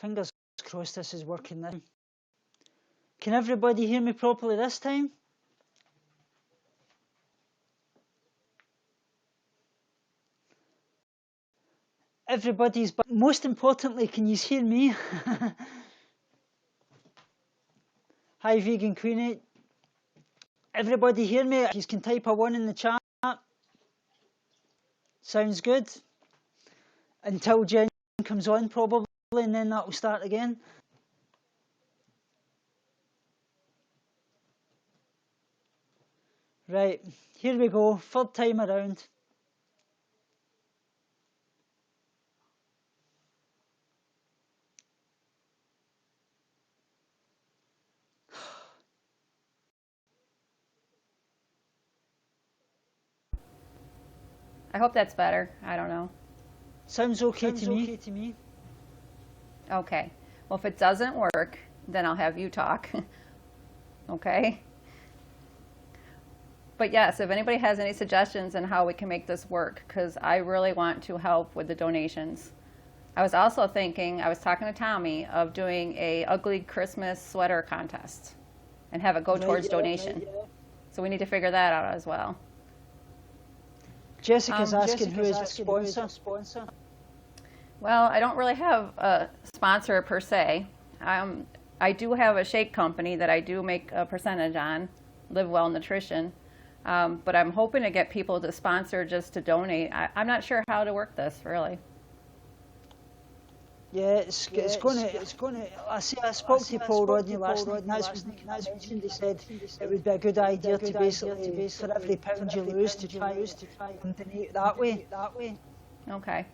Fingers crossed this is working this time. Can everybody hear me properly this time? Everybody's, but most importantly, can you hear me? Hi, Vegan Queenie. Everybody hear me? You can type a 1 in the chat. Sounds good. Until Jen comes on, probably, and then that will start again. Right, here we go, third time around. I hope that's better. I don't know. Sounds okay to me. Okay. Well, if it doesn't work, then I'll have you talk. Okay? But yes, if anybody has any suggestions on how we can make this work, because I really want to help with the donations. I was also thinking, I was talking to Tommy, of doing a ugly Christmas sweater contest and have it go towards donation. So we need to figure that out as well. Jessica's asking who is a sponsor. Well, I don't really have a sponsor per se. I do have a shake company that I do make a percentage on, Live Well Nutrition. But I'm hoping to get people to sponsor just to donate. I'm not sure how to work this, really. Yeah, it's going to. I spoke to Paul Rodney last night, and that's mentioned. He said it would be a good idea to basically, for every pound you lose, to try and donate that way. Okay.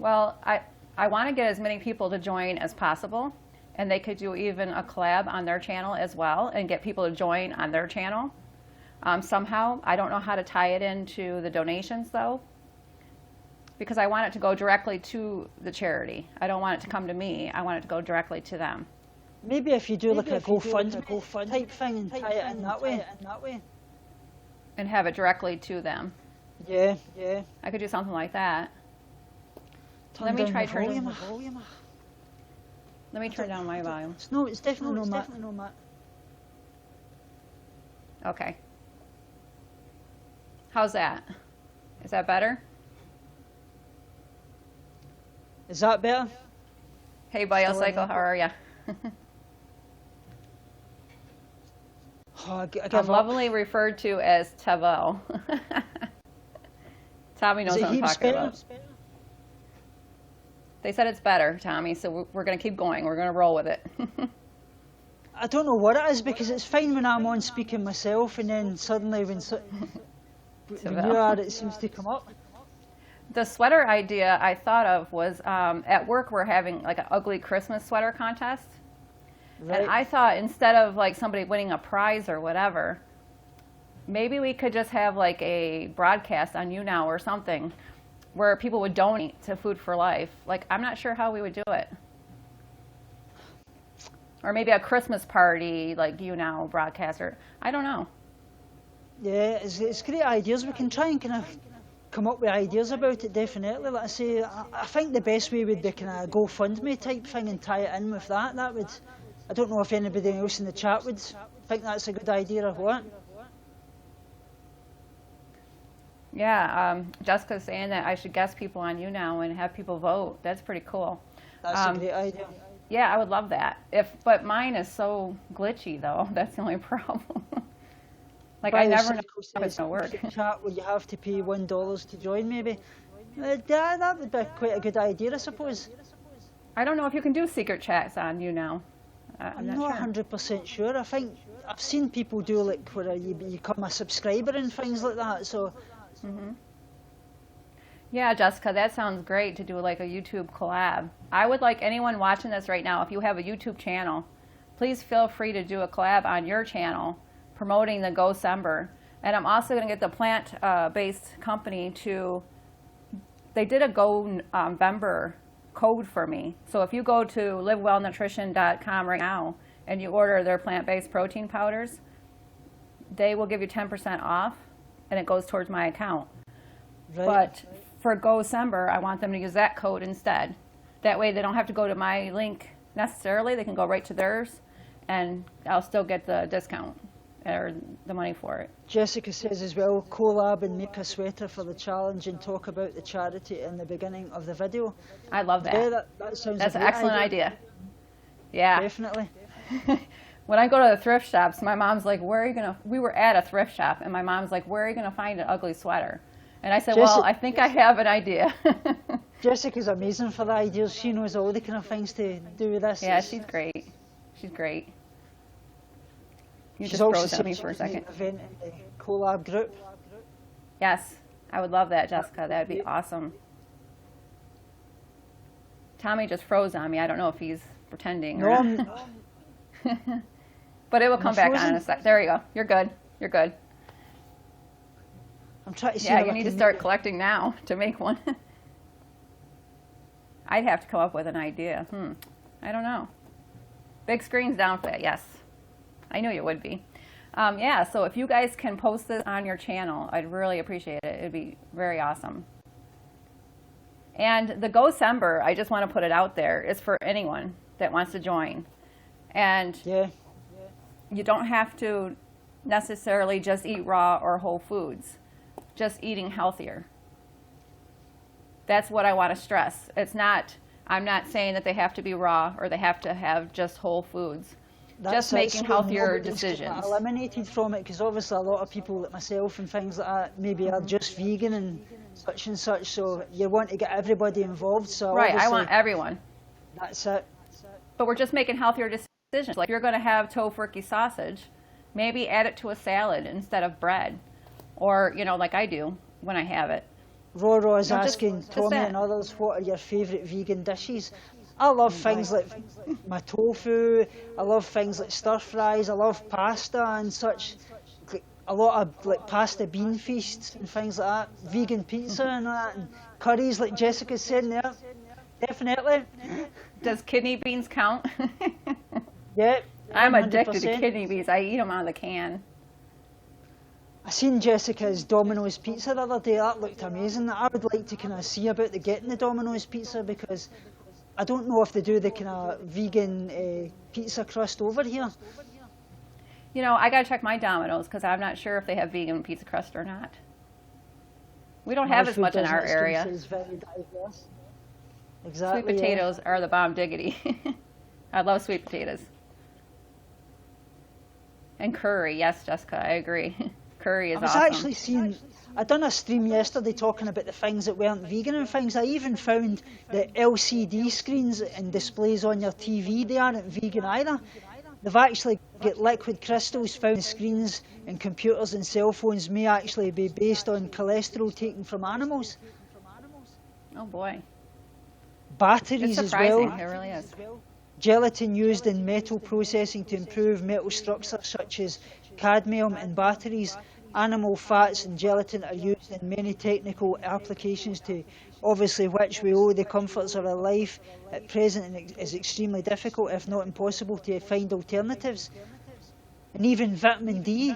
Well, I want to get as many people to join as possible, and they could do even a collab on their channel as well, and get people to join on their channel. Somehow, I don't know how to tie it into the donations though, because I want it to go directly to the charity. I don't want it to come to me. I want it to go directly to them. Maybe if you do like a GoFund type thing and tie it in that way. And have it directly to them. Yeah. I could do something like that. Let me try turning the volume. Let me turn down my volume. No, it's definitely not Matt. Okay. How's that? Is that better? Is that better? Hey, Biocycle, how are you? I'm lovingly referred to as Tavel. Tommy knows what I'm talking about. They said it's better, Tommy, so we're going to keep going. We're going to roll with it. I don't know what it is, because it's fine when I'm on speaking myself, and then suddenly when you are, it seems to come up. The sweater idea I thought of was at work we're having like an ugly Christmas sweater contest. Right. And I thought instead of like somebody winning a prize or whatever, maybe we could just have like a broadcast on YouNow or something where people would donate to Food for Life. Like, I'm not sure how we would do it. Or maybe a Christmas party, like YouNow broadcaster. I don't know. Yeah, it's great ideas. We can try and kind of come up with ideas about it, definitely. Like I say, I think the best way would be kind of a GoFundMe type thing and tie it in with that. That would, I don't know if anybody else in the chat would think that's a good idea or what. Yeah, Jessica's saying that I should guest people on YouNow and have people vote. That's pretty cool. That's a great idea. Yeah, I would love that. But mine is so glitchy, though. That's the only problem. Like, I never know if it's going to work. Chat where you have to pay $1 to join, maybe. That would be quite a good idea, I suppose. I don't know if you can do secret chats on YouNow. I'm not 100% sure. I think I've seen people do like where you become a subscriber and things like that. So. Yeah, Jessica, that sounds great to do like a YouTube collab. I would like anyone watching this right now, if you have a YouTube channel, please feel free to do a collab on your channel promoting the GoSember. And I'm also going to get the plant-based company to, they did a GoVember code for me. So if you go to livewellnutrition.com right now and you order their plant-based protein powders, they will give you 10% off and it goes towards my account. Right. But for GoSember, I want them to use that code instead. That way they don't have to go to my link necessarily. They can go right to theirs, and I'll still get the discount or the money for it. Jessica says as well, collab and make a sweater for the challenge and talk about the charity in the beginning of the video. I love that. Yeah, that sounds That's a an great excellent idea. Yeah. Definitely. When I go to the thrift shops, my mom's like, where are you going to, we were at a thrift shop, and my mom's like, where are you going to find an ugly sweater? And I said, well, I think I have an idea. Jessica's amazing for the ideas. She knows all the kind of things to do with this. Yeah, she's great. She's great. You She's just also froze on me saying for a she's doing second. an event in the collab group. Yes, I would love that, Jessica. That would be awesome. Tommy just froze on me. I don't know if he's pretending or not. But it will come back on in a sec. There you go. You're good. You're good. I'm trying to see. Yeah, you need to start collecting now to make one. I'd have to come up with an idea. I don't know. Big screens down for that, yes. I knew you would be. Yeah, so if you guys can post this on your channel, I'd really appreciate it. It'd be very awesome. And the Go-Sember, I just want to put it out there, is for anyone that wants to join. And you don't have to necessarily just eat raw or whole foods. Just eating healthier. That's what I want to stress. It's not, I'm not saying that they have to be raw or they have to have just whole foods. Just making healthier decisions. Eliminated from it, because obviously a lot of people like myself and things like that maybe are just vegan and such, so you want to get everybody involved. So right, I want everyone. That's it. But we're just making healthier decisions. Like if you're going to have tofurkey sausage, maybe add it to a salad instead of bread. Or, you know, like I do when I have it. Roro is asking Tommy and others, what are your favourite vegan dishes? I love things like my tofu, I love things like stir fries, I love pasta and such. A lot of like pasta bean feasts and things like that. Vegan pizza and that, and curries like Jessica said there. Definitely. Does kidney beans count? Yeah. I'm 100%. addicted to kidney beans. I eat them out of the can. I seen Jessica's Domino's pizza the other day. That looked amazing. I would like to kind of see about getting the Domino's pizza, because I don't know if they do the kind of vegan pizza crust over here. You know, I got to check my Domino's because I'm not sure if they have vegan pizza crust or not. We don't have as much in our area. Exactly. Sweet potatoes are the bomb diggity. I love sweet potatoes. And curry, yes, Jessica, I agree. Curry is awesome. I was actually seeing, I done a stream yesterday talking about the things that weren't vegan and things. I even found that LCD screens and displays on your TV, they aren't vegan either. They've actually got liquid crystals found in screens and computers and cell phones may actually be based on cholesterol taken from animals. Oh boy. Batteries it's as well. It really is. Gelatin used in metal processing to improve metal structures such as cadmium in batteries. Animal fats and gelatin are used in many technical applications to obviously which we owe the comforts of our life. At present it is extremely difficult, if not impossible, to find alternatives. And even vitamin D,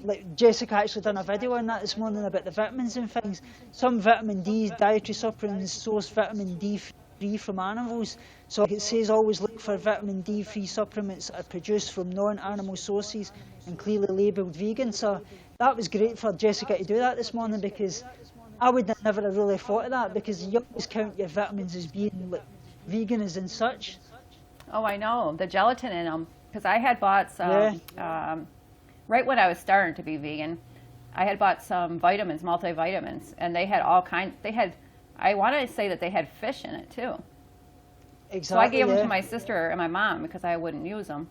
like Jessica actually done a video on that this morning about the vitamins and things. Some vitamin D dietary supplements source vitamin D free from animals. So it says always look for vitamin D free supplements that are produced from non-animal sources and clearly labelled vegan. So that was great for Jessica to do that this morning, because I would never have really thought of that, because you always count your vitamins as being like vegan as in such. Oh, I know. The gelatin in them. Because I had bought some, right when I was starting to be vegan, I had bought some vitamins, multivitamins, and they had all kinds, I wanted to say that they had fish in it too. Exactly. So I gave them to my sister and my mom because I wouldn't use them.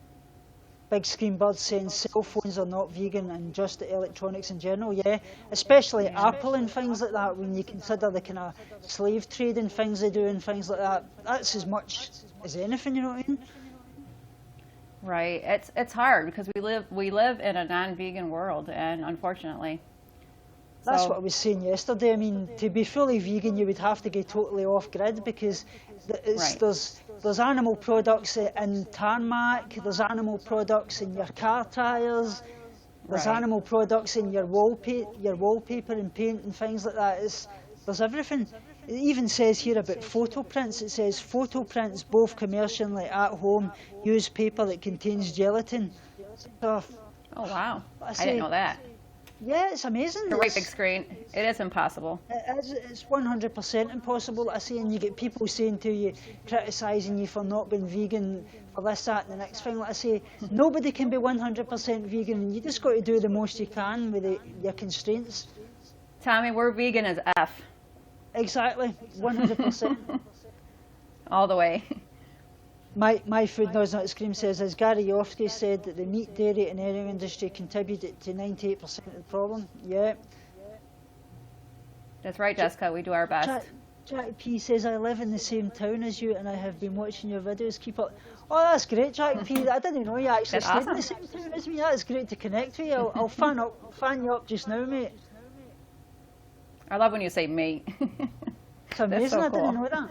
Big Screen Bird saying cell phones are not vegan and just electronics in general, especially Apple and things like that. When you consider the kind of slave trade and things they do and things like that, that's as much as anything, you know what I mean? Right. It's hard because we live in a non-vegan world, and unfortunately. That's what I was saying yesterday. I mean, to be fully vegan, you would have to go totally off grid, because there's animal products in tarmac, there's animal products in your car tyres, there's animal products in your wallpaper and paint and things like that. There's everything. It even says here about photo prints. It says photo prints, both commercially at home, use paper that contains gelatin. So, Oh, wow. I say, didn't know that. Yeah, it's amazing. Your white big screen, it is impossible. It's 100% impossible. I say, and you get people saying to you, criticising you for not being vegan, for this, that, and the next thing. Like I say, nobody can be 100% vegan. You just got to do the most you can with your constraints. Tommy, we're vegan as F. Exactly, 100%. All the way. My food does not scream says, as Gary Yoffsky said, that the meat, dairy and egg industry contributed to 98% of the problem. Yeah. That's right, Jessica, we do our best. Jack P says, I live in the same town as you and I have been watching your videos. Keep up. Oh, that's great, Jack P. I didn't know you actually stayed in the same town as me. That's great to connect with you. I'll fan you up just now, mate. I love when you say mate. It's amazing, so I cool. didn't know that.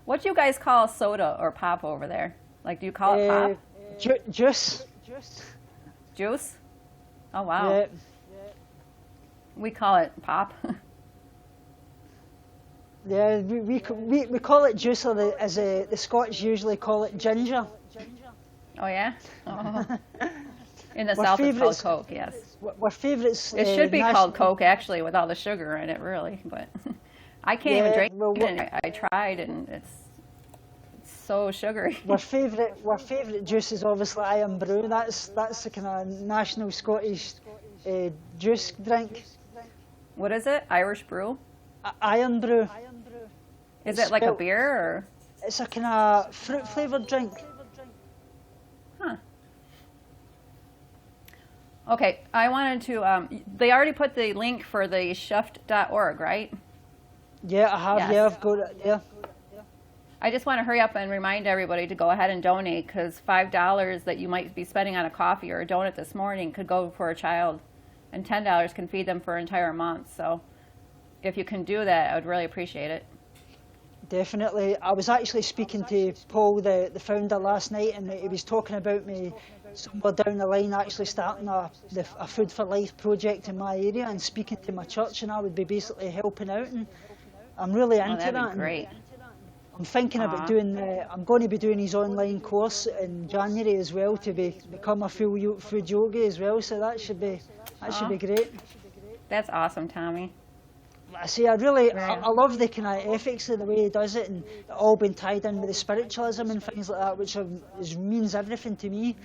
What do you guys call soda or pop over there? Like, do you call it pop? Juice. Juice? Oh, wow. Yeah. We call it pop. Yeah, we call it juice, or as the Scots usually call it ginger. Oh, yeah? Oh. In the South, it's called Coke, yes. We're favourites. It should be called Coke, actually, with all the sugar in it, really. But I can't even drink it. I tried, and it's so sugary. Our favourite juice is obviously Iron Brew. That's the kind of national Scottish juice drink. What is it? Irish Brew? Iron Brew. Is it like a beer, or? It's a kind of fruit flavoured drink. Huh. Okay, I wanted to, they already put the link for the shift.org, right? Yeah, I have. Yes. Yeah, I've got it. Yeah. I just want to hurry up and remind everybody to go ahead and donate, because $5 that you might be spending on a coffee or a donut this morning could go for a child, and $10 can feed them for an entire month. So if you can do that, I would really appreciate it. Definitely. I was actually speaking to Paul, the founder, last night, and he was talking about me somewhere down the line actually starting a Food for Life project in my area and speaking to my church, and I would be basically helping out, and I'm really into that. That'd be great. I'm thinking about doing I'm going to be doing his online course in January as well, to become a full food yogi as well, so that should be great. That's awesome, Tommy. I say, I love the kind of ethics of the way he does it, and it all been tied in with the spiritualism and things like that, which means everything to me.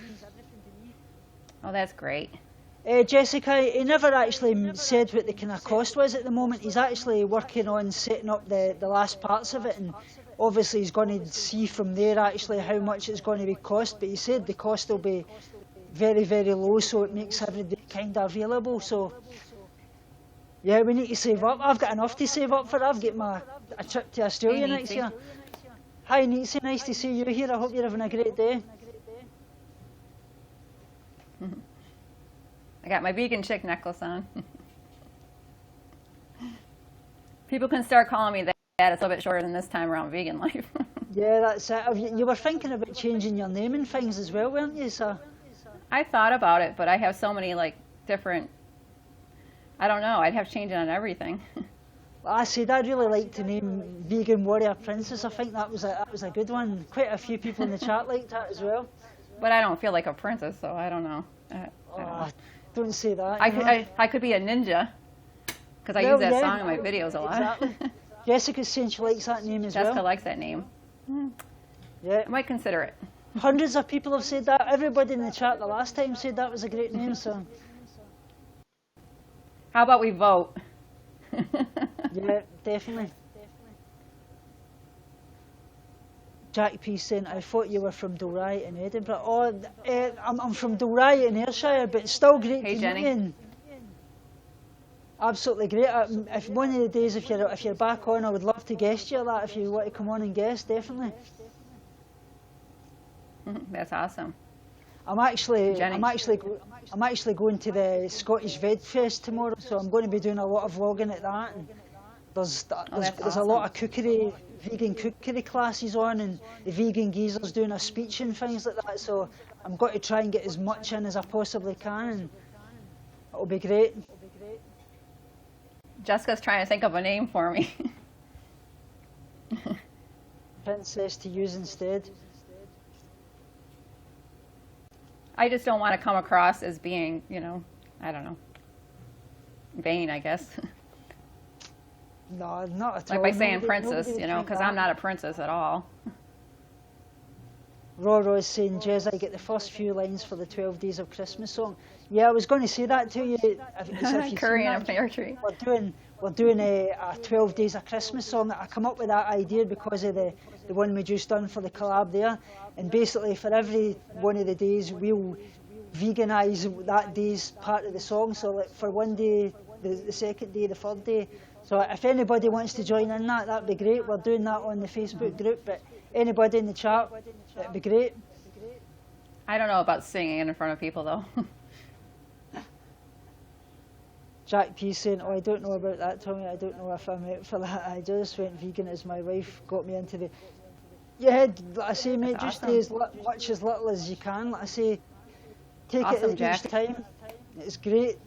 Oh, that's great. Jessica, he never actually said what the kind of cost was at the moment. He's actually working on setting up the last parts of it, and obviously he's going to see from there actually how much it's going to be cost, but he said the cost will be very, very low, so it makes everybody kind of available. So yeah, we need to save up. I've got enough to save up for. I've got a trip to Australia next year. Hi Nietzsche, nice to see you here. I hope you're having a great day. I got my vegan chick necklace on. People can start calling me that. It's a little bit shorter than this time around Vegan Life. Yeah, that's it. You were thinking about changing your name and things as well, weren't you? So I thought about it, but I have so many different. I don't know. I'd have to change it on everything. I said I'd really like to name Vegan Warrior Princess. I think that was a good one. Quite a few people in the chat liked that as well. But I don't feel like a princess, so I don't know. Don't say that. I could be a ninja, because I use that song in my videos a lot. Exactly. Jessica's saying she likes that name as well. Jessica likes that name. Yeah. I might consider it. Hundreds of people have said that. Everybody in the chat the last time said that was a great name. So. How about we vote? Yeah, definitely. Jack P saying, I thought you were from Dalry in Edinburgh. Oh, I'm from Dalry in Ayrshire, but it's still great to meet you. Absolutely great. If one of the days, if you're back on, I would love to guest you that. If you want to come on and guest, definitely. That's awesome. I'm actually going to the Scottish Veg Fest tomorrow, so I'm going to be doing a lot of vlogging at that. And there's awesome. A lot of vegan cookery classes on, and the vegan geezer's doing a speech and things like that. So I'm going to try and get as much in as I possibly can, and it'll be great. Jessica's trying to think of a name for me. Princess to use instead. I just don't want to come across as being, you know, I don't know, vain, I guess. No, not at Like all. by saying Nobody- princess, nobody you know, would think because that. I'm not a princess at all. Roro's saying, Jez, I get the first few lines for the 12 Days of Christmas song. Yeah, I was going to say that to you. Curry and a pear tree. We're doing a 12 Days of Christmas song. I come up with that idea because of the one we just done for the collab there. And basically for every one of the days, we'll veganise that day's part of the song. So like for one day, the second day, the third day. So if anybody wants to join in that'd be great. We're doing that on the Facebook group, but anybody in the chat, it'd be great. I don't know about singing in front of people, though. Jack P saying, oh, I don't know about that, Tommy. I don't know if I'm out for that. I just went vegan as my wife got me into the... Yeah, like I say, mate, That's just awesome. do as much as little as you can. Like I say, take Awesome, it Jack. each time. It's great,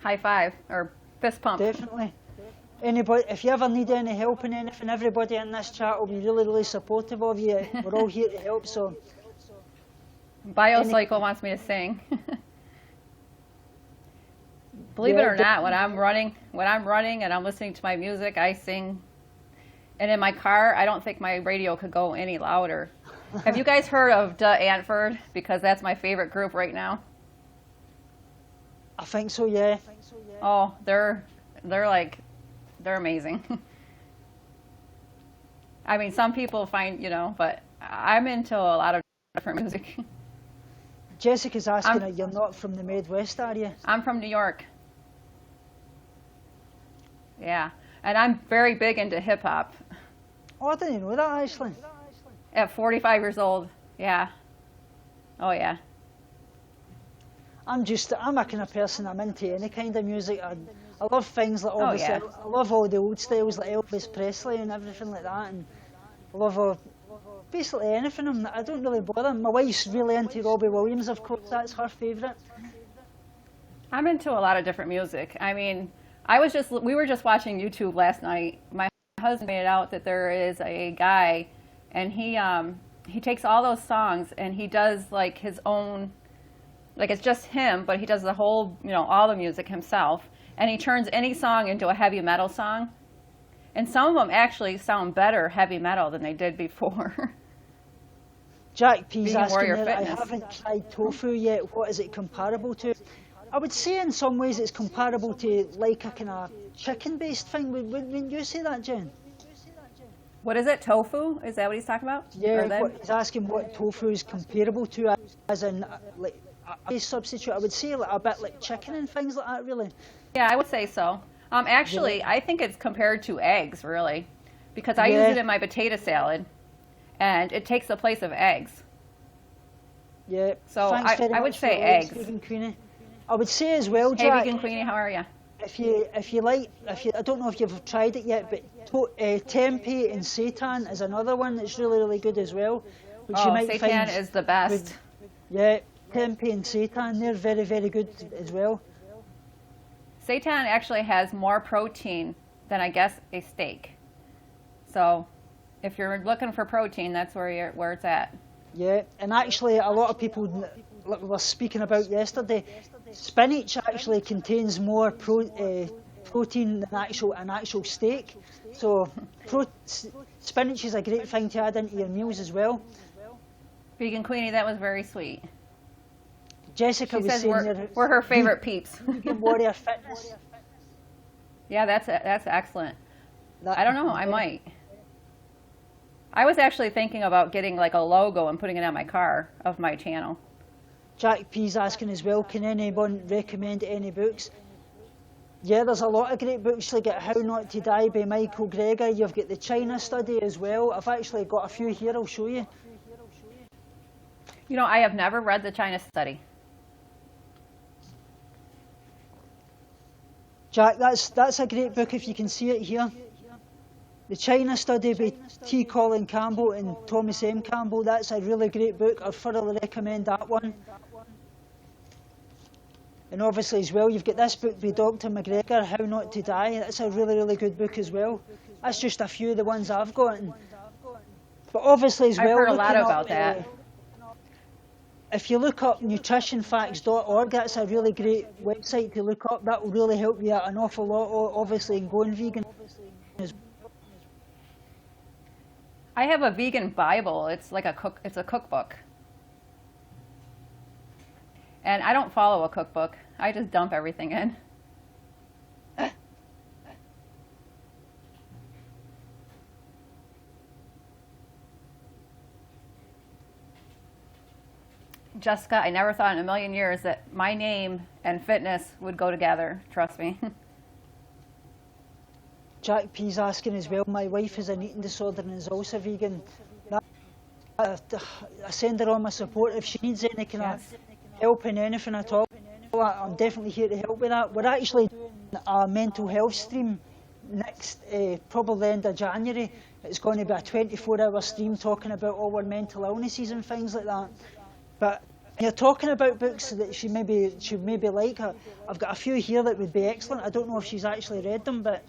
High five, or fist pump. definitely. Anybody, if you ever need any help in anything, everybody in this chat will be really, really supportive of you. We're all here to help, so... Biocycle wants me to sing. Believe it Yeah, or not, when I'm running and I'm listening to my music, I sing. And in my car, I don't think my radio could go any louder. Have you guys heard of Da Antford? Because that's my favorite group right now. I think so, yeah. Oh, they're amazing. I mean, some people find, you know, but I'm into a lot of different music. Jessica's asking her, you're not from the Midwest, are you? I'm from New York. Yeah, and I'm very big into hip hop. Oh, I didn't know that, actually. At 45 years old, yeah. Oh yeah. I'm a kind of person, I'm into any kind of music. I love things like, obviously, yeah. I love all the old styles like Elvis Presley and everything like that, and I love basically anything. I don't really bother. My wife's really into Robbie Williams, of course, that's her favourite. I'm into a lot of different music. I mean, we were just watching YouTube last night. My husband made it out that there is a guy, and he takes all those songs and he does like his own, like it's just him, but he does the whole, you know, all the music himself, and he turns any song into a heavy metal song. And some of them actually sound better heavy metal than they did before. Jack P's Vegan asking Warrior there, I Fitness. haven't tried tofu yet, what is it comparable to? I would say in some ways it's comparable to like a kind of chicken-based thing. Wouldn't you say that, Jen? What is it? Tofu? Is that what he's talking about? Yeah, he's asking what tofu is comparable to, as in like a base substitute. I would say like a bit like chicken and things like that, really. Yeah, I would say so. Actually, I think it's compared to eggs, really, because I use it in my potato salad, and it takes the place of eggs. Yeah. So Thanks very I would much say for the eggs. Vegan Queenie. I would say as well, Hey, Jack. Vegan Queenie, how are you? If you like, I don't know if you've tried it yet, but tempeh and seitan is another one that's really, really good as well. Which you might seitan find is the best. Yeah, tempeh and seitan, they're very, very good as well. Seitan actually has more protein than, I guess, a steak. So if you're looking for protein, that's where it's at. Yeah, and actually a lot of people, like we were speaking about yesterday, spinach actually contains more protein than an actual steak. So spinach is a great thing to add into your meals as well. Vegan Queenie, that was very sweet. Jessica She was says saying we're her favorite peeps. Vegan Warrior Fitness. Yeah, that's excellent. I don't know, I might. I was actually thinking about getting like a logo and putting it on my car of my channel. Jack P's asking as well, can anyone recommend any books? Yeah, there's a lot of great books like How Not to Die by Michael Greger. You've got the China Study as well. I've actually got a few here, I'll show you. You know, I have never read the China Study. Jack, that's a great book if you can see it here. The China Study by T. Colin Campbell and Thomas M. Campbell, that's a really great book. I thoroughly recommend that one. And obviously as well, you've got this book by Dr. McGregor, How Not to Die. That's a really, really good book as well. That's just a few of the ones I've got. But obviously as well, I've heard a lot about that. If you look up nutritionfacts.org, that's a really great website to look up. That will really help you out an awful lot, obviously, in going vegan. I have a vegan Bible. It's like it's a cookbook. And I don't follow a cookbook. I just dump everything in. Jessica, I never thought in a million years that my name and fitness would go together. Trust me. Jack P's asking as well, my wife has an eating disorder and is also vegan. I send her all my support. If she needs any kind of help in anything at all, I'm definitely here to help with that. We're actually doing a mental health stream next, probably the end of January. It's going to be a 24-hour stream talking about all our mental illnesses and things like that. But you're talking about books that she maybe like. I've got a few here that would be excellent. I don't know if she's actually read them, but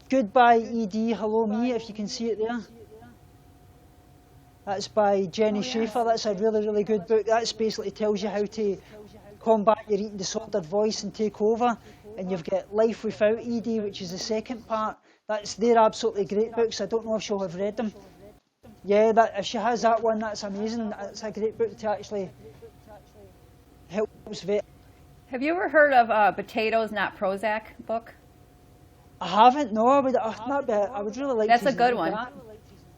Goodbye ED, Hello Me, if you can see it there. That's by Jenny Schaefer. That's a really, really good book. That basically tells you how to combat your eating disordered voice and take over. And you've got Life Without ED, which is the second part. They're absolutely great books. I don't know if she'll have read them. Yeah, if she has that one, that's amazing. It's a great book to actually help us with. Have you ever heard of Potatoes Not Prozac book? I haven't, no. I would really like to. That's a good one. That.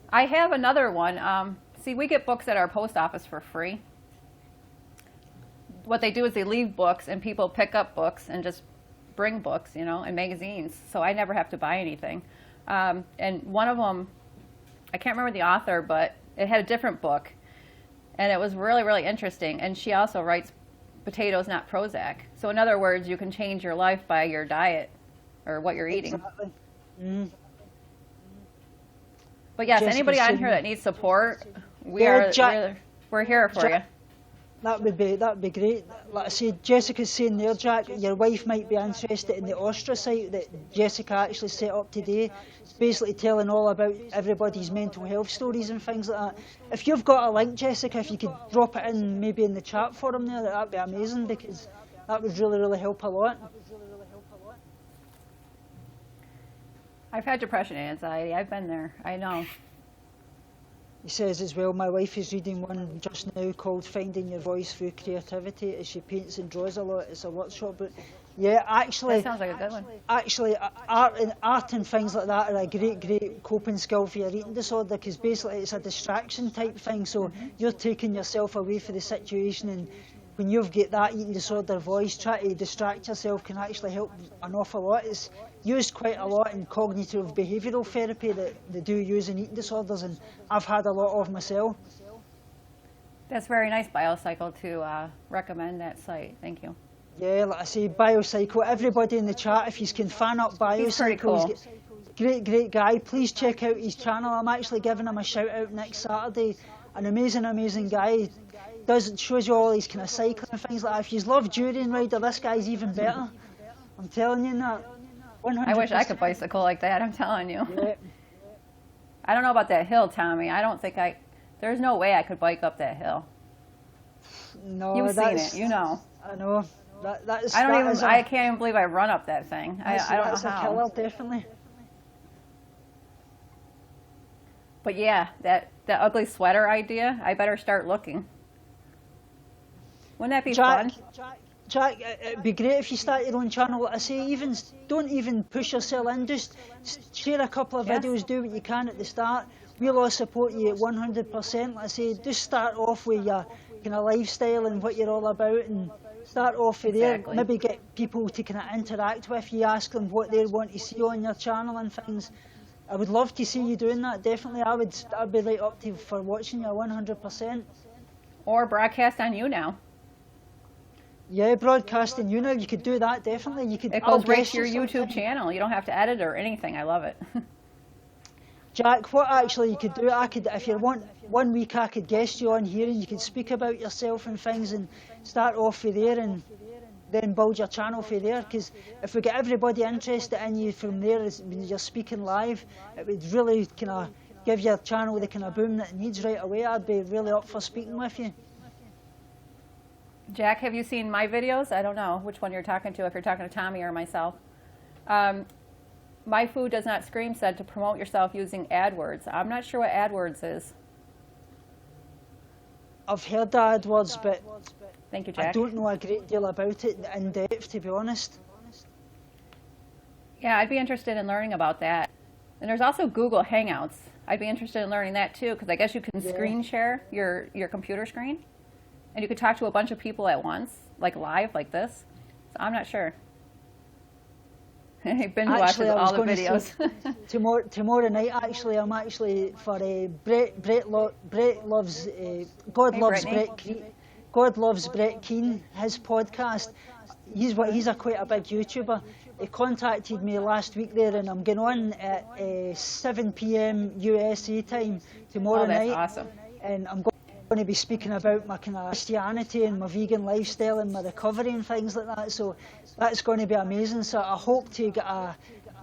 I have another one. See, we get books at our post office for free. What they do is they leave books and people pick up books and just bring books, and magazines. So I never have to buy anything. And one of them, I can't remember the author, but it had a different book. And it was really, really interesting. And she also writes Potatoes Not Prozac. So in other words, you can change your life by your diet or what you're eating. Exactly. Mm. But yes, anybody on here that needs support, we're here for you. That would be great. Like I said, Jessica's saying there, Jack, your wife might be interested in the ostracite that Jessica actually set up today. It's basically telling all about everybody's mental health stories and things like that. If you've got a link, Jessica, if you could drop it in maybe in the chat forum there, that'd be amazing, because that would really, really help a lot. I've had depression and anxiety. I've been there. I know. He says as well, my wife is reading one just now called Finding Your Voice Through Creativity, as she paints and draws a lot. It's a workshop, but yeah, actually... That sounds like a good one. Actually, art and things like that are a great coping skill for your eating disorder, because basically it's a distraction type thing, so you're taking yourself away from the situation, and when you've got that eating disorder voice, try to distract yourself can actually help an awful lot. It's used quite a lot in cognitive behavioural therapy that they do use in eating disorders, and I've had a lot of myself. That's very nice, BioCycle, to recommend that site. Thank you. Yeah, like I say, BioCycle, everybody in the chat, if you can fan up BioCycle, he's pretty cool. Great guy. Please check out his channel. I'm actually giving him a shout out next Saturday. An amazing guy. Shows you all these kind of cycling and things like that. If you love Durian Rider, this guy's even better. I'm telling you that. 100%. I wish I could bicycle like that, I'm telling you. Yeah. I don't know about that hill, Tommy. There's no way I could bike up that hill. No, You've seen it, you know. I know. I can't even believe I run up that thing. I don't know how. That's a killer, definitely. But yeah, that ugly sweater idea, I better start looking. Wouldn't that be fun? Jack, it'd be great if you start your own channel. Like I say, don't even push yourself in. Just share a couple of videos, do what you can at the start. We'll all support you at 100%. Like I say, just start off with your kind of lifestyle and what you're all about, and start off with there. Maybe get people to kind of interact with you, ask them what they want to see on your channel and things. I would love to see you doing that, definitely. I'd be right up for watching you 100%. Or broadcast on you now. Yeah, broadcasting you now, you could do that, definitely. It goes right to your YouTube channel. You don't have to edit or anything. I love it. Jack, what actually you could do, if you want, 1 week I could guest you on here and you could speak about yourself and things and start off with there and then build your channel from there, because if we get everybody interested in you from there when you're speaking live, it would really kind of give your channel the kind of boom that it needs right away. I'd be really up for speaking with you. Jack, have you seen my videos? I don't know which one you're talking to, if you're talking to Tommy or myself. My Food Does Not Scream said to promote yourself using AdWords. I'm not sure what AdWords is. I've heard the AdWords, but Thank you, Jack. I don't know a great deal about it in depth, to be honest. Yeah, I'd be interested in learning about that. And there's also Google Hangouts. I'd be interested in learning that too, because I guess you can screen share your computer screen, and you could talk to a bunch of people at once, like live, like this. So I'm not sure. I've been watching all the videos. Tomorrow night, actually, I'm actually for Brett loves God loves God loves Brett Keane, his podcast. He's quite a big YouTuber. He contacted me last week there, and I'm going on at 7 p.m. USA time tomorrow night. That's awesome. And I'm going to be speaking about my kind of Christianity and my vegan lifestyle and my recovery and things like that. So that's going to be amazing. So I hope to get a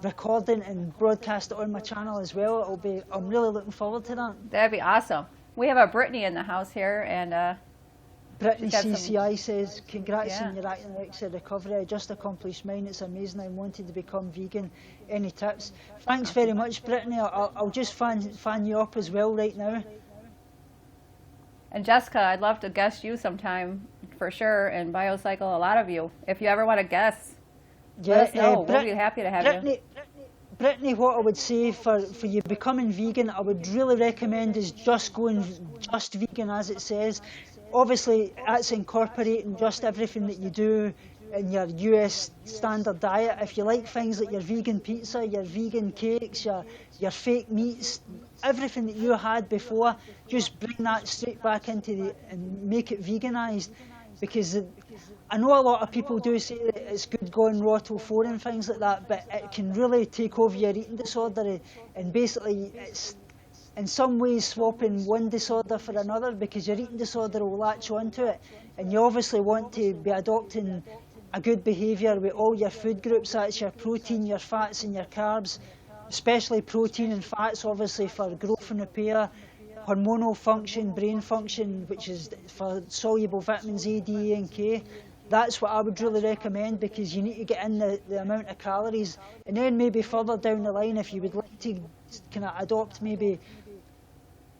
recording and broadcast it on my channel as well. I'm really looking forward to that. That'd be awesome. We have a Brittany in the house here, and Brittany CCI says, congrats on your anorexia recovery. I just accomplished mine. It's amazing. I wanted to become vegan. Any tips? Thanks very much, Brittany. I'll just fan you up as well right now. And Jessica, I'd love to guest you sometime for sure, and BioCycle, a lot of you. If you ever want to guest, let us know. We'll be happy to have you. Brittany, what I would say for you becoming vegan, I would really recommend is just going just vegan as it says. Obviously, that's incorporating just everything that you do in your US standard diet. If you like things like your vegan pizza, your vegan cakes, your fake meats, everything that you had before, just bring that straight back into and make it veganized. Because I know a lot of people do say that it's good going raw till 4 and things like that, but it can really take over your eating disorder, and basically it's in some ways swapping one disorder for another, because your eating disorder will latch onto it, and you obviously want to be adopting a good behaviour with all your food groups. That's your protein, your fats and your carbs, especially protein and fats obviously for growth and repair, hormonal function, brain function, which is for soluble vitamins A, D, E and K. That's what I would really recommend, because you need to get in the amount of calories, and then maybe further down the line, if you would like to kind of adopt maybe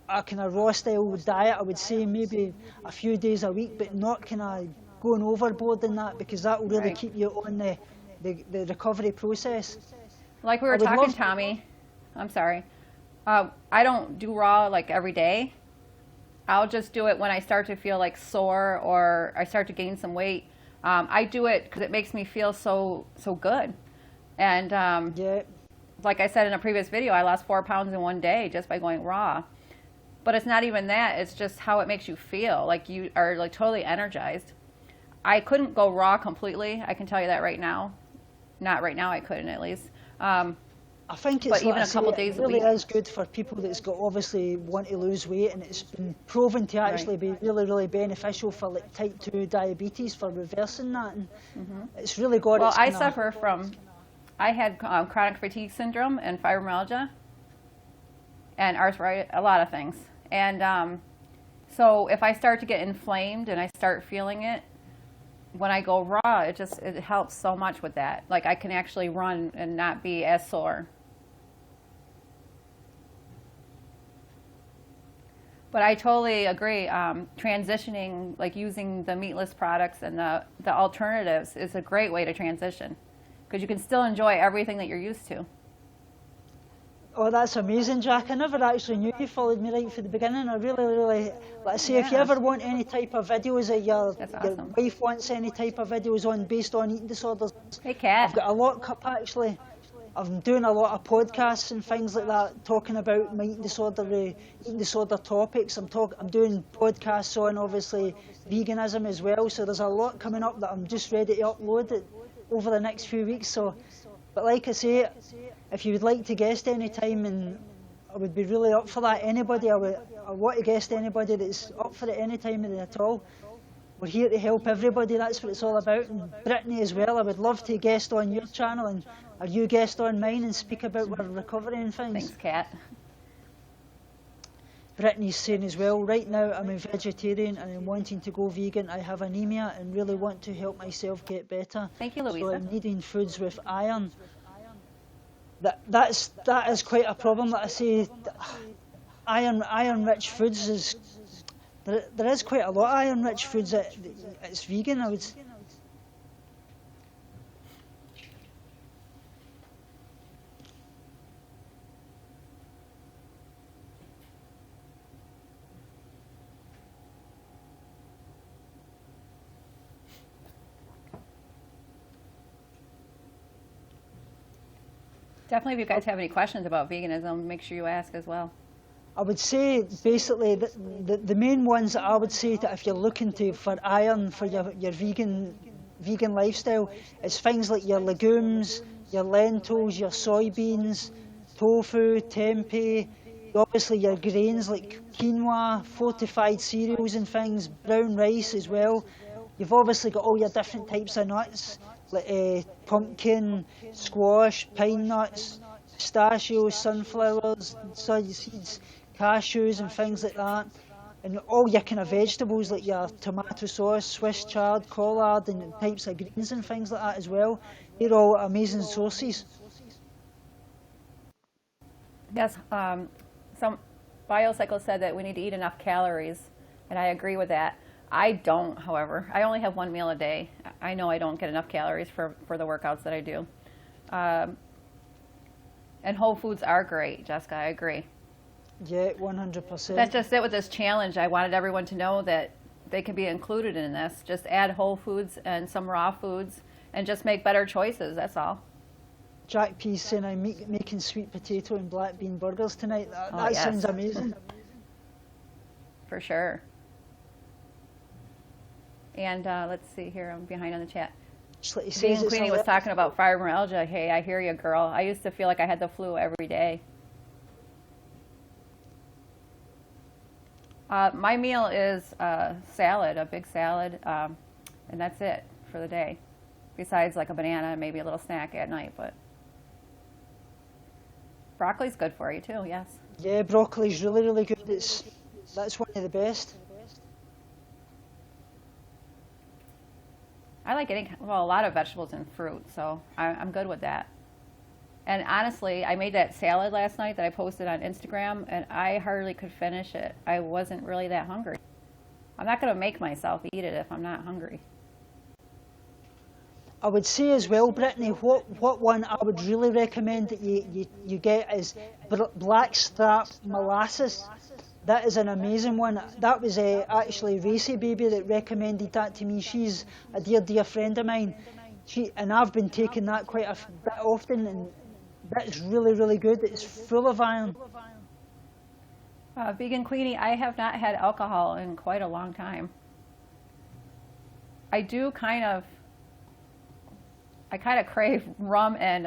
a kind of raw style diet, I would say maybe a few days a week, but not kind of going overboard in that, because that will really keep you on the recovery process. Like we were talking, Tommy, I'm sorry, I don't do raw like every day. I'll just do it when I start to feel like sore or I start to gain some weight. I do it because it makes me feel so good. And like I said in a previous video, I lost 4 pounds in 1 day just by going raw. But it's not even that, it's just how it makes you feel, like you are like totally energized. I couldn't go raw completely, I can tell you that right now. Not right now, I couldn't at least. I think it's, but even a couple days a week. It really is good for people that's got obviously want to lose weight, and it's been proven to actually be really, really beneficial for like type 2 diabetes, for reversing that. And it's really got. Well, I suffer from, I had chronic fatigue syndrome and fibromyalgia and arthritis, a lot of things. And so if I start to get inflamed and I start feeling it, when I go raw, it helps so much with that. Like I can actually run and not be as sore. But I totally agree. Transitioning, like using the meatless products and the alternatives is a great way to transition, because you can still enjoy everything that you're used to. Oh, that's amazing, Jack. I never actually knew you followed me right from the beginning. I really, let's say, if you ever want any type of videos, or your wife wants any type of videos on based on eating disorders, hey, Kat. I've got a lot up actually. I'm doing a lot of podcasts and things like that, talking about my eating disorder topics. I'm doing podcasts on obviously veganism as well. So there's a lot coming up that I'm just ready to upload it over the next few weeks. So, but like I say, if you would like to guest any time, and would be really up for that. Anybody, I want to guest anybody that's up for it any time of the day at all. We're here to help everybody, that's what it's all about. And Brittany as well, I would love to guest on your channel, and or you guest on mine and speak about our recovery and things. Thanks, Kat. Brittany's saying as well, right now I'm a vegetarian and I'm wanting to go vegan. I have anemia and really want to help myself get better. Thank you, Louisa. So I'm needing foods with iron. That is quite a problem. Like I say, iron-rich foods is... There is quite a lot of iron-rich foods that it's vegan, I would say. Definitely, if you guys have any questions about veganism, make sure you ask as well. I would say basically the main ones that I would say that if you're looking for iron for your vegan lifestyle, it's things like your legumes, your lentils, your soybeans, tofu, tempeh, obviously your grains like quinoa, fortified cereals and things, brown rice as well. You've obviously got all your different types of nuts, like pumpkin, squash, pine nuts, pistachios, sunflowers, soy seeds, cashews and things like that. And all your kind of vegetables like your tomato sauce, Swiss chard, collard and types of greens and things like that as well. They're all amazing sources. Yes, some BioCycle said that we need to eat enough calories, and I agree with that. I don't, however. I only have one meal a day. I know I don't get enough calories for the workouts that I do. And whole foods are great, Jessica, I agree. Yeah, 100%. That's just it with this challenge. I wanted everyone to know that they can be included in this. Just add whole foods and some raw foods and just make better choices, that's all. Jack P saying I'm making sweet potato and black bean burgers tonight. That yes. Sounds amazing. For sure. And let's see here, I'm behind on the chat. Bean Queenie was talking about fibromyalgia. Hey, I hear you, girl. I used to feel like I had the flu every day. My meal is salad, a big salad, and that's it for the day. Besides like a banana and maybe a little snack at night, but broccoli's good for you too, yes. Yeah, broccoli's really, really good. That's one of the best. I like eating, well, a lot of vegetables and fruit, so I'm good with that. And honestly, I made that salad last night that I posted on Instagram, and I hardly could finish it. I wasn't really that hungry. I'm not going to make myself eat it if I'm not hungry. I would say as well, Brittany, what one I would really recommend that you get is blackstrap molasses. That is an amazing one. That was actually Racy Baby that recommended that to me. She's a dear friend of mine. And I've been taking that quite a bit often, and that's really, really good. It's full of iron. Vegan Queenie, I have not had alcohol in quite a long time. I kind of crave rum and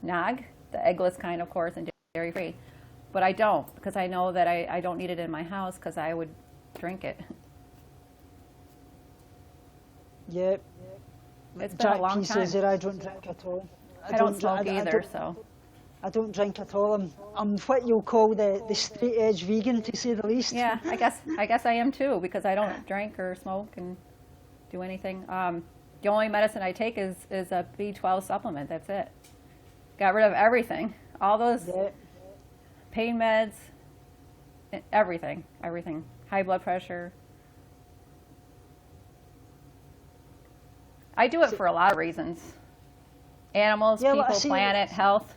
nog, the eggless kind, of course, and dairy-free. But I don't, because I know that I don't need it in my house because I would drink it. Yep. It's been a long time. Says that I don't drink at all. I don't smoke either, so. I don't drink at all. I'm what you'll call the straight edge vegan, to say the least. Yeah, I guess I am too, because I don't drink or smoke and do anything. The only medicine I take is a B12 supplement. That's it. Got rid of everything. All those pain meds, everything. High blood pressure. I do it for a lot of reasons. Animals, people, planet, health,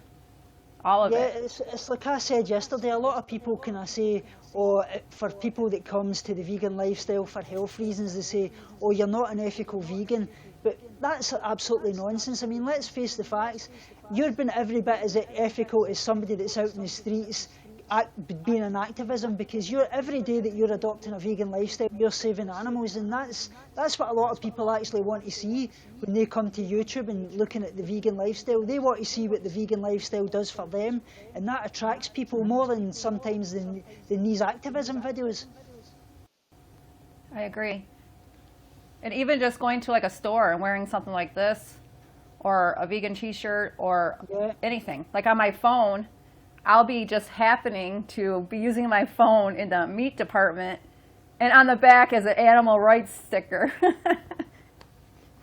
all of it. It's like I said yesterday, a lot of people can say, or for people that comes to the vegan lifestyle for health reasons, they say, oh, you're not an ethical vegan. But that's absolutely nonsense. I mean, let's face the facts. You're being every bit as ethical as somebody that's out in the streets being an activism, because every day that you're adopting a vegan lifestyle, you're saving animals, and that's what a lot of people actually want to see when they come to YouTube and looking at the vegan lifestyle. They want to see what the vegan lifestyle does for them, and that attracts people more than sometimes than these activism videos. I agree. And even just going to like a store and wearing something like this, or a vegan t-shirt, or anything. Like on my phone, I'll be just happening to be using my phone in the meat department, and on the back is an animal rights sticker.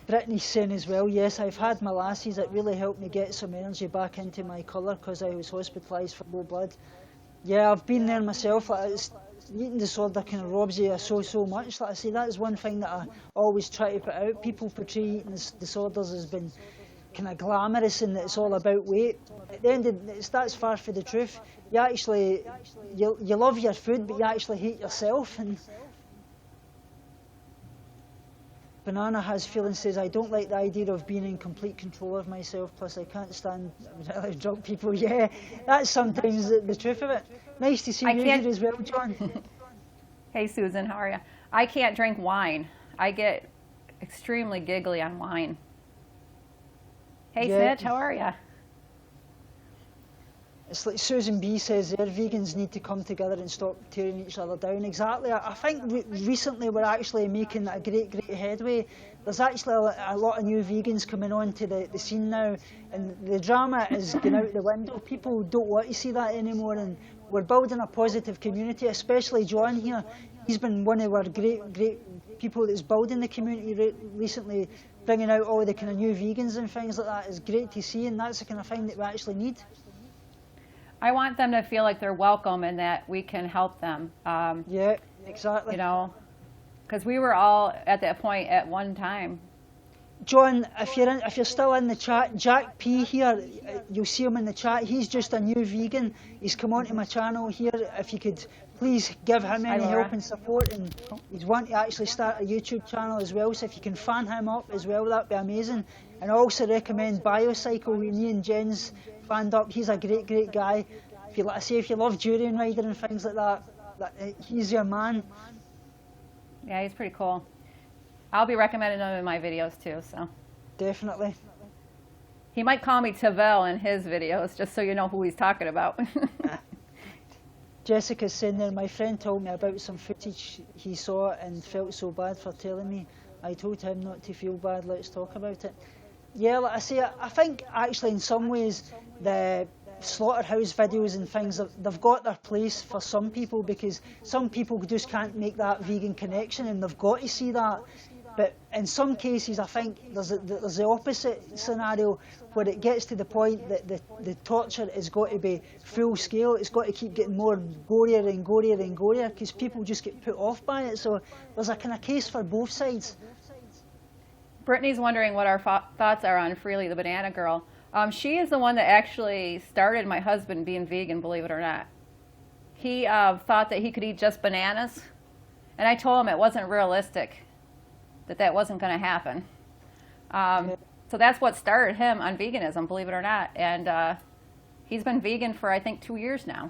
Brittany's saying as well, yes, I've had molasses. It really helped me get some energy back into my colour because I was hospitalised for low blood. Yeah, I've been there myself. Eating disorder kind of robs you so much. Like I say, that is one thing that I always try to put out. People portray eating disorders as being kind of glamorous and that it's all about weight. At the end of that's far from the truth. You actually, you love your food, but you actually hate yourself. And Banana Has Feelings says, I don't like the idea of being in complete control of myself, plus I can't stand really drunk people. Yeah, that's sometimes the truth of it. Nice to see you here as well, John. Hey Susan, how are you? I can't drink wine. I get extremely giggly on wine. Hey Snitch, how are you? It's like Susan B says there, vegans need to come together and stop tearing each other down. Exactly. I think recently we're actually making a great headway. There's actually a lot of new vegans coming on to the scene now, and the drama is going out the window. People don't want to see that anymore, and we're building a positive community, especially John here. He's been one of our great people that's building the community recently, bringing out all the kind of new vegans and things like that. It's great to see, and that's the kind of thing that we actually need. I want them to feel like they're welcome and that we can help them. Yeah, exactly. You know, because we were all at that point at one time. John, if you're still in the chat, Jack P here, you'll see him in the chat. He's just a new vegan. He's come onto my channel here. If you could please give him any help and support, and he's wanting to actually start a YouTube channel as well. So if you can fan him up as well, that'd be amazing. And I also recommend Biocycle with me and Jen's fanned up. He's a great guy. If you love Durian Rider and things like that, he's your man. Yeah, he's pretty cool. I'll be recommending him in my videos too, so. Definitely. He might call me Tavel in his videos, just so you know who he's talking about. Jessica's saying there, my friend told me about some footage he saw and felt so bad for telling me. I told him not to feel bad, let's talk about it. Yeah, like I say, I think actually in some ways the slaughterhouse videos and things, they've got their place for some people, because some people just can't make that vegan connection and they've got to see that. But in some cases, I think there's the opposite scenario where it gets to the point that the torture has got to be full scale. It's got to keep getting more gorier and gorier and gorier because people just get put off by it. So there's a kind of case for both sides. Brittany's wondering what our thoughts are on Freely the Banana Girl. She is the one that actually started my husband being vegan, believe it or not. He thought that he could eat just bananas, and I told him it wasn't realistic, that wasn't going to happen. So that's what started him on veganism, believe it or not. And he's been vegan for, I think, 2 years now.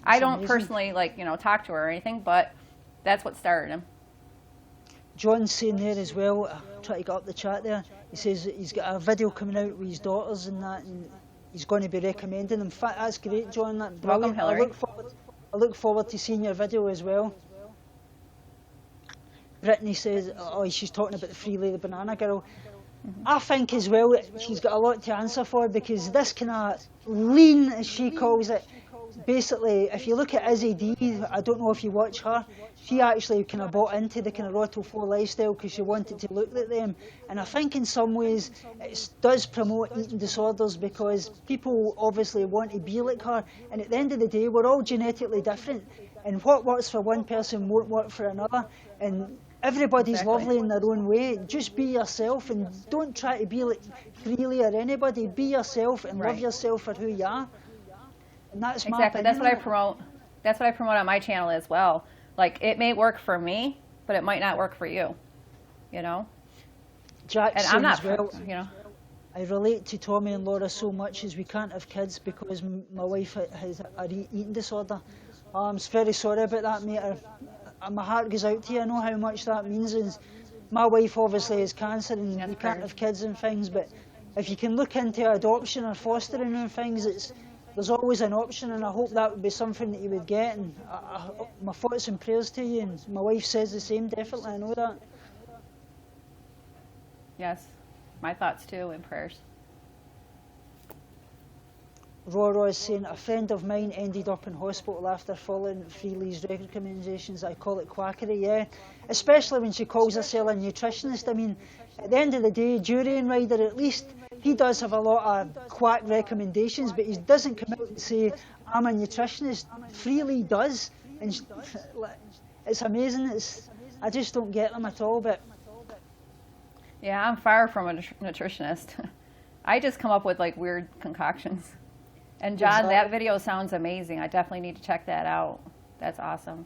I don't personally, talk to her or anything, but that's what started him. John's saying there as well, I'll try to get up the chat there, he says that he's got a video coming out with his daughters and that, and he's going to be recommending them. That's great, John, that's brilliant. Welcome, Hillary. I look forward to seeing your video as well. Brittany says, she's talking about the Freely the Banana Girl. I think as well she's got a lot to answer for, because this kind of lean, as she calls it, basically, if you look at Izzy D, I don't know if you watch her, she actually kind of bought into the kind of Roto 4 lifestyle because she wanted to look like them. And I think in some ways it does promote eating disorders because people obviously want to be like her. And at the end of the day, we're all genetically different. And what works for one person won't work for another. And everybody's lovely in their own way. Just be yourself and don't try to be like Freely or anybody. Be yourself and love yourself for who you are. And that's my opinion. That's what I promote. That's what I promote on my channel as well. Like, it may work for me, but it might not work for you. You know. Jack, and I'm not, well, I relate to Tommy and Laura so much as we can't have kids because my wife has an eating disorder. I'm very sorry about that, mate. My heart goes out to you. I know how much that means. And my wife obviously has cancer and we can't have kids and things, but if you can look into adoption or fostering and things, there's always an option, and I hope that would be something that you would get. And my thoughts and prayers to you, and my wife says the same, definitely, I know that. Yes, my thoughts too, and prayers. Rora is saying, a friend of mine ended up in hospital after following Freely's recommendations. I call it quackery, yeah. Especially when she calls herself a nutritionist. I mean, at the end of the day, Durian Rider, at least he does have a lot of quack recommendations, but he doesn't come out and say, I'm a nutritionist. Freely does. And it's amazing. I just don't get them at all. But yeah, I'm far from a nutritionist. I just come up with like weird concoctions. And John, exactly. That video sounds amazing. I definitely need to check that out. That's awesome.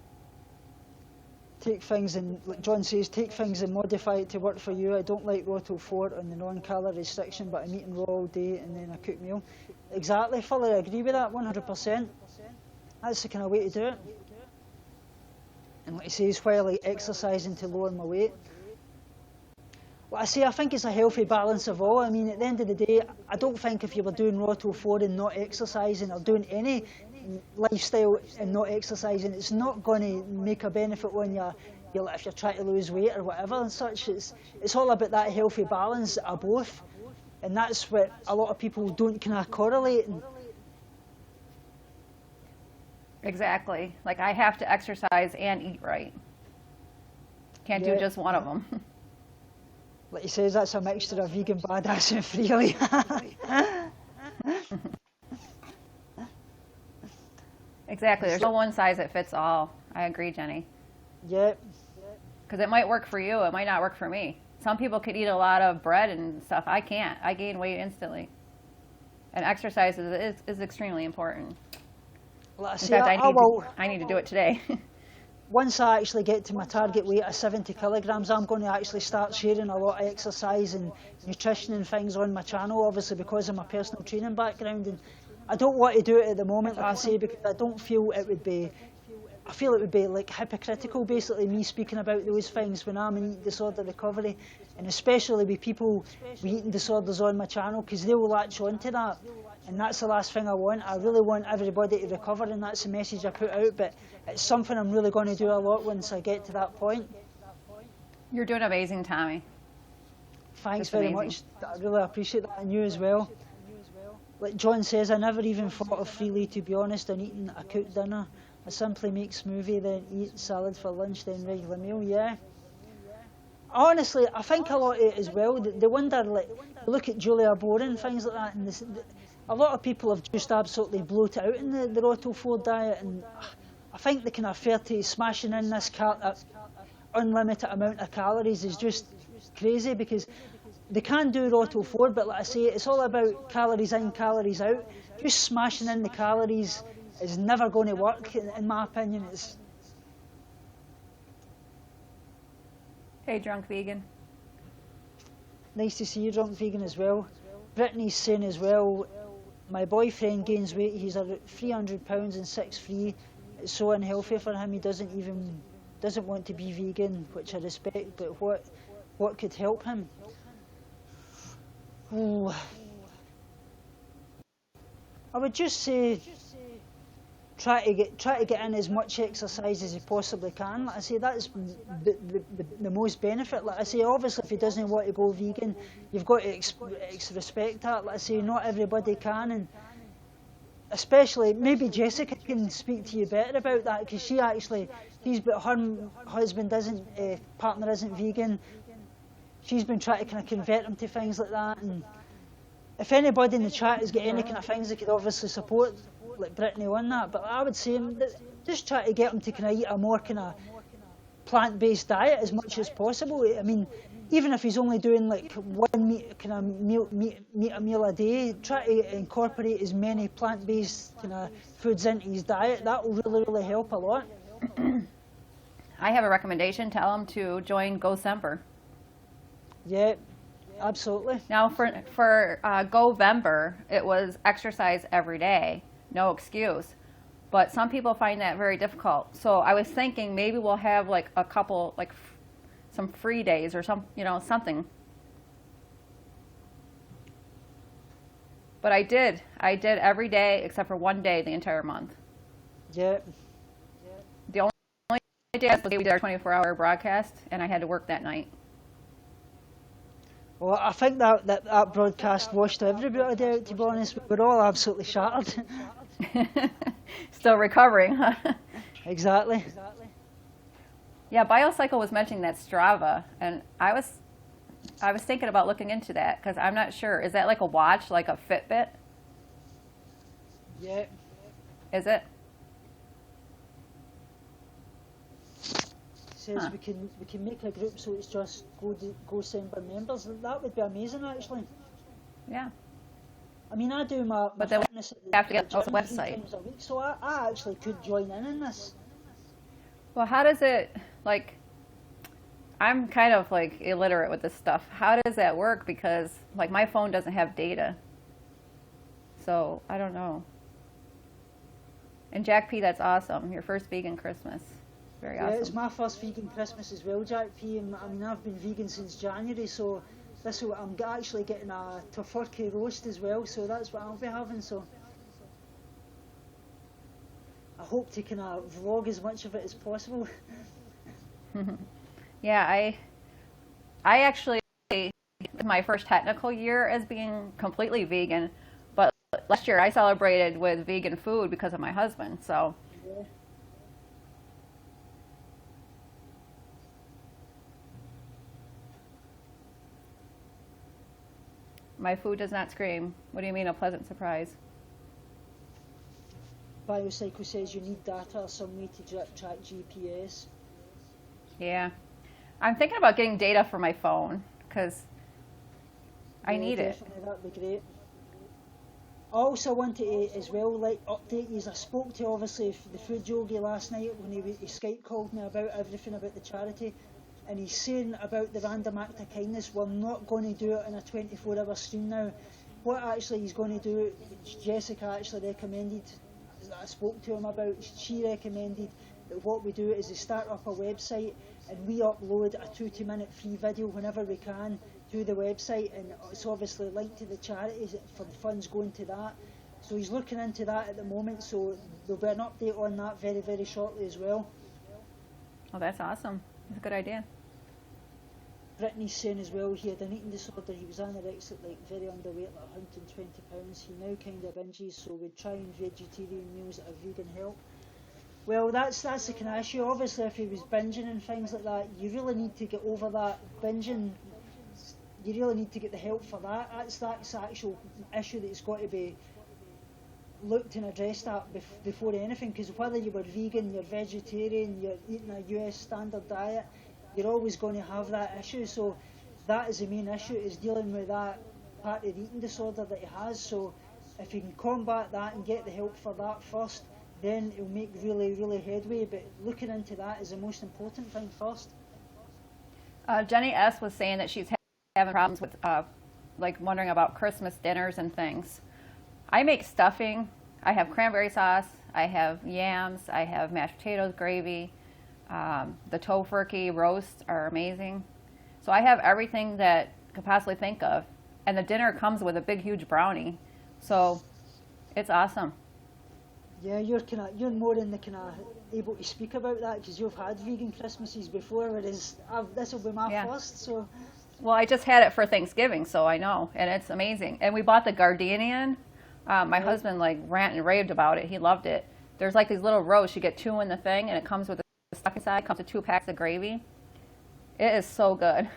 Take things and, like John says, take things and modify it to work for you. I don't like Roto 4 on the non-calorie restriction, but I'm eating raw all day and then a cooked meal. Exactly, fully agree with that, 100%. That's the kind of way to do it. And like he says, while like exercising to lower my weight. Well, I think it's a healthy balance of all. I mean, at the end of the day, I don't think if you were doing Roto 4 and not exercising, or doing any lifestyle and not exercising, it's not going to make a benefit on you if you're trying to lose weight or whatever and such. It's all about that healthy balance of both, and that's what a lot of people don't kind of correlate. Exactly. Like I have to exercise and eat right. Can't do just one of them. Like he says, that's a mixture of vegan badass and Freely. Exactly. There's no one size that fits all. I agree, Jenny. Yeah. Because it might work for you, it might not work for me. Some people could eat a lot of bread and stuff. I can't. I gain weight instantly. And exercise is extremely important. Well, In fact, I need to do it today. Once I actually get to my target weight of 70 kilograms, I'm going to actually start sharing a lot of exercise and nutrition and things on my channel, obviously because of my personal training background. And I don't want to do it at the moment, like I say, because I don't feel it would be, I feel it would be like hypocritical, basically, me speaking about those things when I'm in eating disorder recovery, and especially with people with eating disorders on my channel, because they will latch onto that. And that's the last thing I want. I really want everybody to recover, and that's the message I put out, but it's something I'm really going to do a lot once I get to that point. You're doing amazing, Tommy. Thanks very much. I really appreciate that, and you as well. Like John says, I never even thought of Freely, to be honest, on eating a cooked dinner. I simply make smoothie, then eat salad for lunch, then regular meal, yeah. Honestly, I think a lot of it as well, they wonder, like, look at Julia Bore and things like that, and a lot of people have just absolutely bloated out in the Roto 4 diet, and I think the kind of fair to smashing in this unlimited amount of calories is just crazy, because they can do Roto 4, but like I say, it's all about calories in, calories out. Just smashing in the calories is never going to work, in my opinion. Hey, Drunk Vegan. Nice to see you, Drunk Vegan, as well. Brittany's saying as well, my boyfriend gains weight, he's at 300 pounds and 6'3". It's so unhealthy for him, he doesn't want to be vegan, which I respect, but what could help him? Oh. I would just say try to get in as much exercise as you possibly can. Like I say, that's the most benefit. Like I say, obviously if he doesn't want to go vegan, you've got to respect that. Like I say, not everybody can, and especially maybe Jessica can speak to you better about that, because her husband partner isn't vegan. She's been trying to kind of convert him to things like that, and if anybody in the chat has got any kind of things they could obviously support, like Brittany on that, but I would say just try to get him to kind of eat a more kind of plant-based diet as much as possible. I mean, even if he's only doing like one meat a meal a day, try to incorporate as many plant-based kind of foods into his diet. That will really help a lot. I have a recommendation. Tell him to join Go Semper. Yeah. absolutely. Now for Govember, it was exercise every day, no excuse. But some people find that very difficult. So I was thinking maybe we'll have like a couple, like some free days or something. But I did every day except for one day the entire month. Yeah. The only day was we did our 24-hour broadcast, and I had to work that night. Well, I think that broadcast washed everybody out, to be honest. We're all absolutely shattered. Still recovering, huh? Exactly. Yeah, BioCycle was mentioning that Strava, and I was thinking about looking into that because I'm not sure. Is that like a watch, like a Fitbit? Yeah. Is it? Says we can make a group so it's just go send by members. That would be amazing, actually. Yeah. I mean, I do my but then fitness we have to get the the gym website 3 times a week, so I actually could join in this. Well, how does it, like, I'm kind of like illiterate with this stuff. How does that work? Because like my phone doesn't have data. So I don't know. And Jack P, that's awesome. Your first vegan Christmas. Very awesome. Yeah, it's my first vegan Christmas as well, Jack P. And, I mean, I've been vegan since January, so I'm actually getting a tofurkey roast as well, so that's what I'll be having. So I hope to kind of vlog as much of it as possible. Yeah, I actually, my first technical year as being completely vegan, but last year I celebrated with vegan food because of my husband, so. Yeah. My food does not scream. What do you mean, a pleasant surprise? BioCycle says you need data or some way to track GPS. Yeah. I'm thinking about getting data for my phone because I need it. Definitely, that'd be great. I also wanted to as well update you. I spoke to obviously the food yogi last night when he Skype called me about everything about the charity, and he's saying about the random act of kindness, we're not going to do it in a 24-hour stream now. What actually he's going to do, Jessica actually recommended, that I spoke to him about, she recommended that what we do is we start up a website and we upload a 2-minute free video whenever we can to the website, and it's obviously linked to the charities for the funds going to that. So he's looking into that at the moment, so there'll be an update on that very, very shortly as well. Oh, that's awesome. That's a good idea. Brittany's saying as well he had an eating disorder, he was anorexic, like very underweight, like 120 pounds. He now kind of binges, so we'd try and vegetarian meals that are vegan help. Well, that's the kind of issue. Obviously, if he was binging and things like that, you really need to get over that binging. You really need to get the help for that. That's the actual issue that's got to be looked and addressed at before anything. Because whether you were vegan, you're vegetarian, you're eating a US standard diet, you're always going to have that issue. So that is the main issue, is dealing with that part of the eating disorder that he has. So if you can combat that and get the help for that first, then it'll make really, really headway. But looking into that is the most important thing first. Jenny S. was saying that she's having problems with, like, wondering about Christmas dinners and things. I make stuffing. I have cranberry sauce. I have yams. I have mashed potatoes, gravy. The tofurkey roasts are amazing. So I have everything that I could possibly think of. And the dinner comes with a big, huge brownie. So it's awesome. Yeah, you're more in the able to speak about that because you've had vegan Christmases before, whereas this will be my first. So. Well, I just had it for Thanksgiving, so I know, and it's amazing. And we bought the Gardenian. My husband like ranted and raved about it. He loved it. There's like these little roasts. You get 2 in the thing, and it comes with a stuff inside. It comes with 2 packs of gravy. It is so good.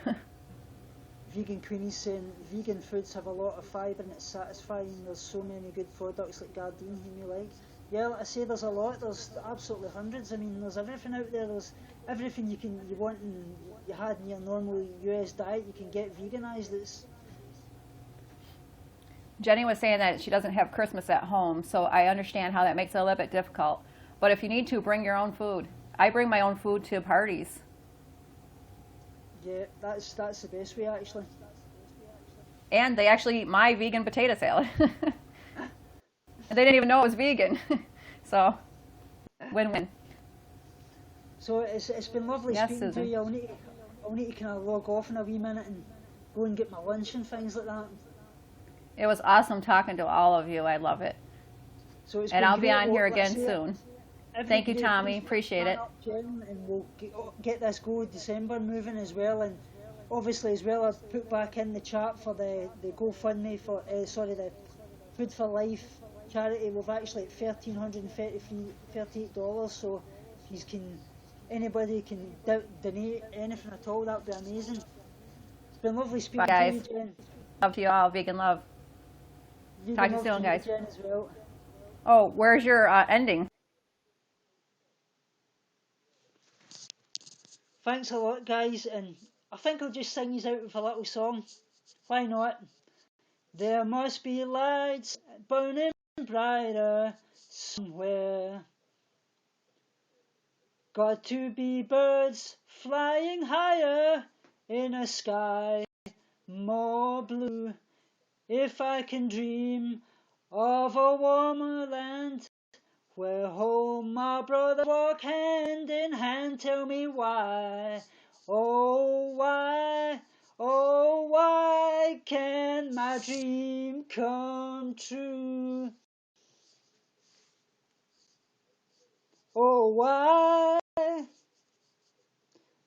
Vegan Queenie's saying vegan foods have a lot of fibre and it's satisfying. There's so many good products like Gardein he may like. Yeah, like I say, there's a lot. There's absolutely hundreds. I mean, there's everything out there. There's everything you want and you had in your normal US diet. You can get veganised. Jenny was saying that she doesn't have Christmas at home, so I understand how that makes it a little bit difficult. But if you need to, bring your own food. I bring my own food to parties. Yeah, that's the best way actually. And they actually eat my vegan potato salad. And they didn't even know it was vegan. So, win-win. So it's been lovely Yes, speaking Susan. to you. I'll need to kind of log off in a wee minute and go and get my lunch and things like that. It was awesome talking to all of you. I love it. So it's And been I'll be great. on here Well, again that's it. soon. Everybody, Thank you, Tommy. please Appreciate sign it. up, Jen, and we'll get this Go December moving as well. And obviously as well, I've put back in the chat for the GoFundMe for the Food for Life charity. We've actually at $1,338. So if anybody can donate anything at all, that'd be amazing. It's been lovely speaking Bye, to you, guys. Jen. Love to you all. Vegan love. Vegan Talk to you love soon, guys. Jen, as well. Oh, where's your ending? Thanks a lot, guys, and I think I'll just sing you out with a little song. Why not? There must be lights burning brighter somewhere. Got to be birds flying higher in a sky more blue. If I can dream of a warmer land where home my brothers walk hand in hand, tell me why, oh why can't my dream come true? Oh why?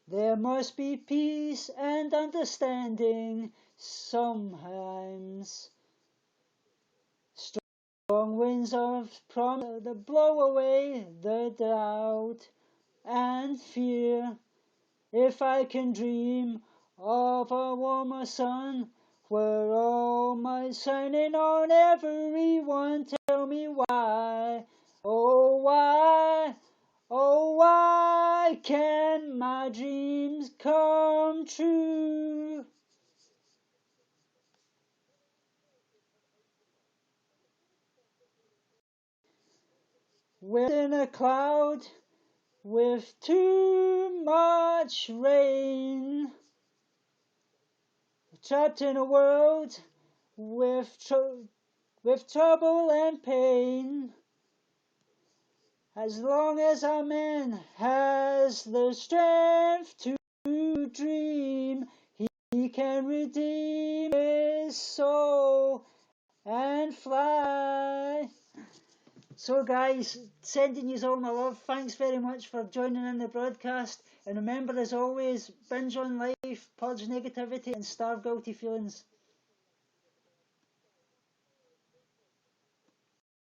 There must be peace and understanding sometimes. Strong winds of promise that blow away the doubt and fear. If I can dream of a warmer sun where all might shining on everyone, tell me why, oh why can my dreams come true? We're in a cloud with too much rain, trapped in a world with trouble and pain. As long as a man has the strength to dream, he can redeem his soul and fly. So guys, sending you all my love. Thanks very much for joining in the broadcast. And remember, as always, binge on life, purge negativity and starve guilty feelings.